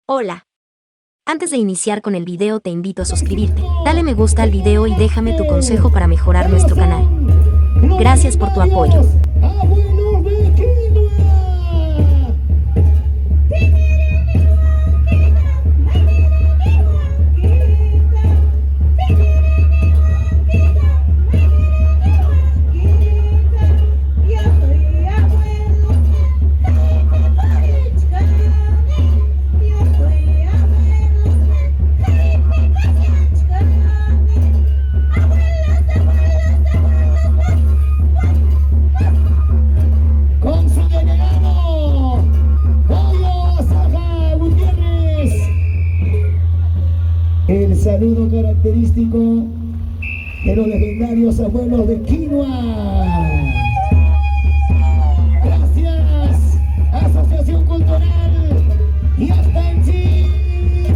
Hola. Antes de iniciar con el video te invito a suscribirte, dale me gusta al video y déjame tu consejo para mejorar nuestro canal. Gracias por tu apoyo. Abuelos de Quinua. El saludo característico de los legendarios abuelos de Quinua. Gracias, Asociación Cultural Llaqtanchik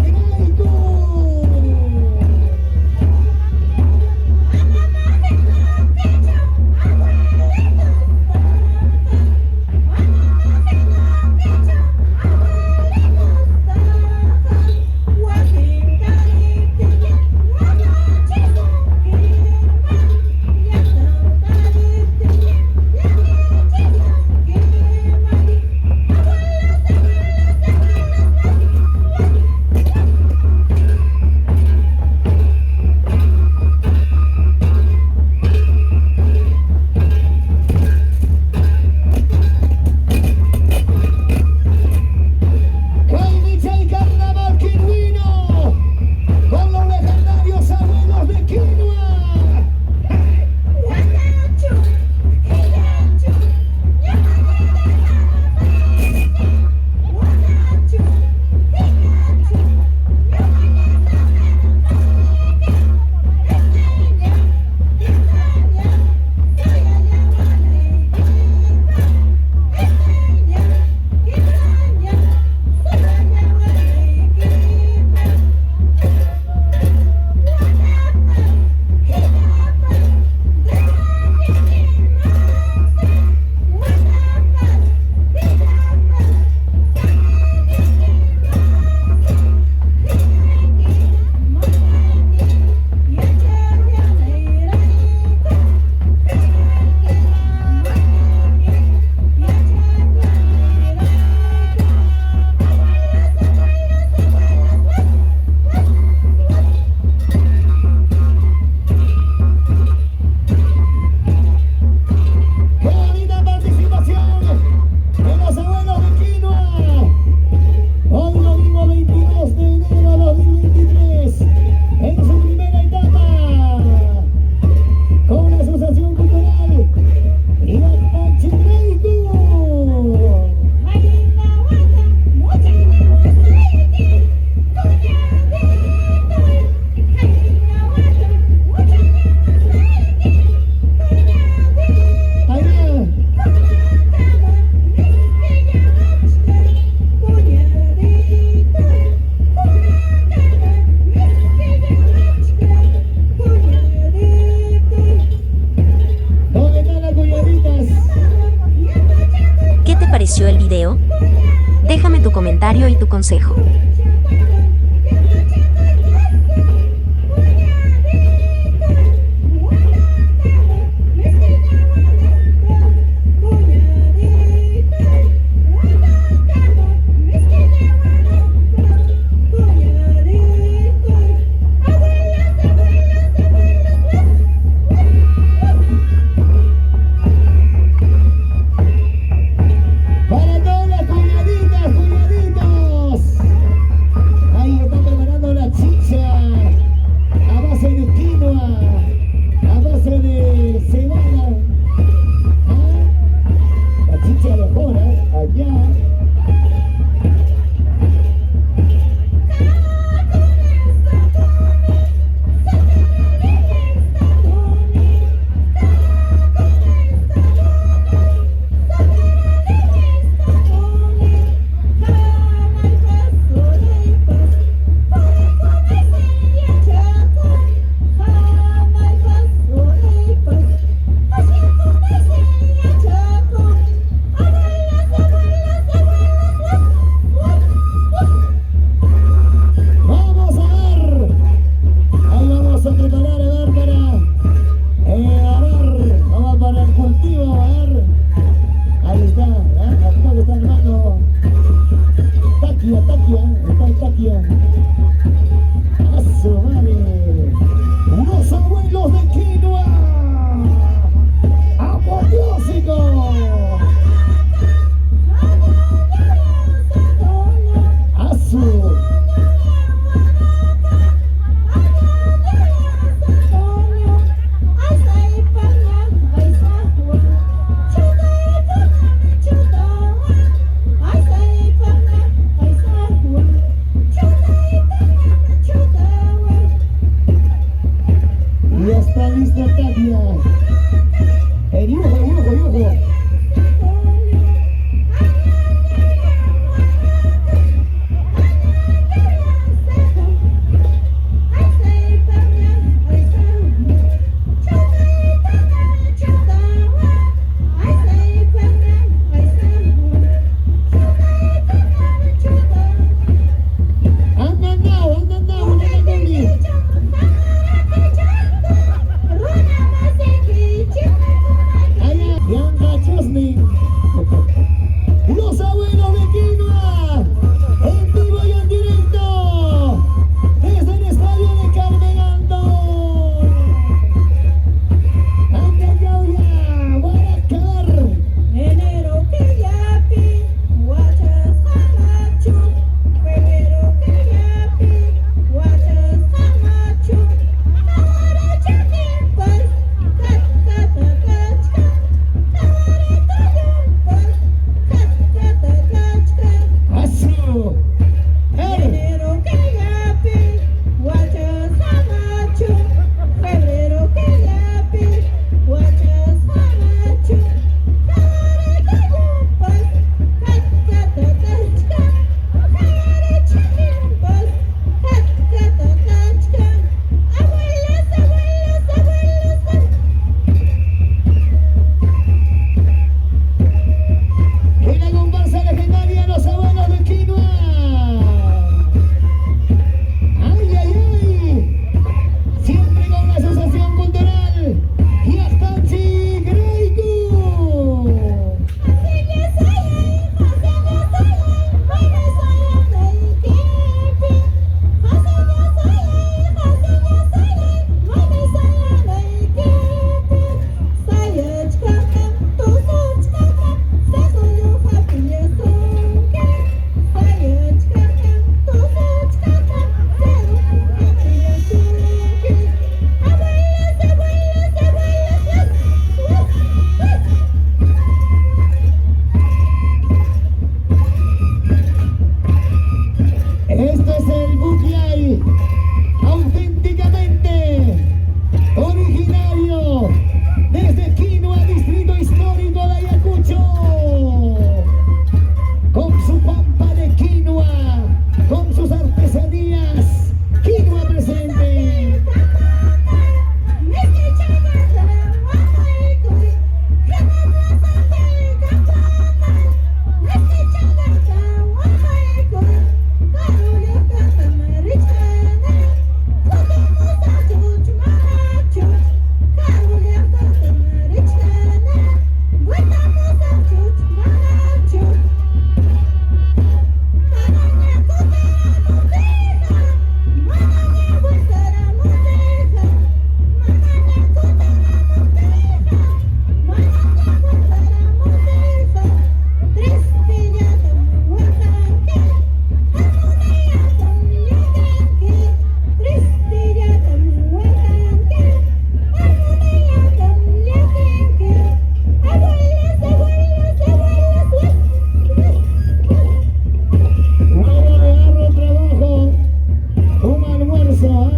Rayku. El video? Déjame tu comentario y tu consejo. Está el taquia. Eso, vale. Los abuelos de Quinua. Apoteósico. Azul. Ya está lista Tatia. El dibujo. Los abuelos de Quinua, en vivo y en directo, desde el estadio de Carnavales. Andayauya, Guaracar. Enero que yapi, guachas amachu. Febrero que yapi, guachas amachu. Ahora chakimpas, cat. Azul. Enero que yapi, guachas amachu. Febrero que yapi, guachas amachu. Ahora chakimpas, ahora chakimpas, abuelas. En la comparsa legendaria, los abuelos de Quinua. Ay. Siempre con la asociación cultural Llaqtanchik Rayku. Este es el bukiay, auténticamente originario desde Quinua, distrito histórico de Ayacucho, con su pampa de Quinua, con sus artesanías, Quinua presente.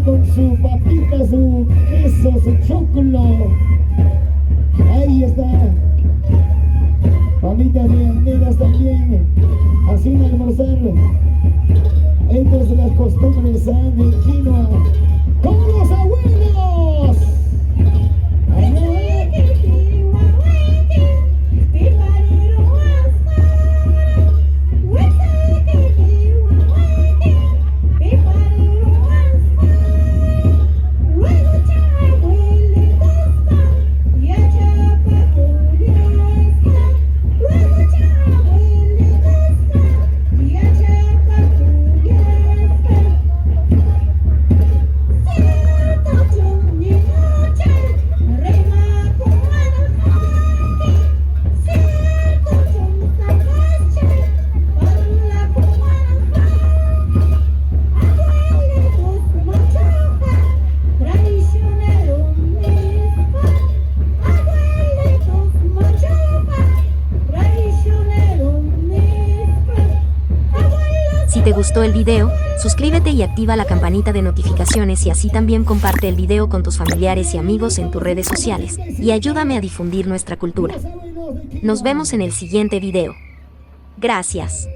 Con su papita, su queso, su choclo. Ahí está. Mamitas vianderas también. Así en almorzar. Estas son las costumbres de Quinua. ¡Con los abuelos! Yeah. gustó el video, suscríbete y activa la campanita de notificaciones y así también comparte el video con tus familiares y amigos en tus redes sociales y ayúdame a difundir nuestra cultura. Nos vemos en el siguiente video. Gracias.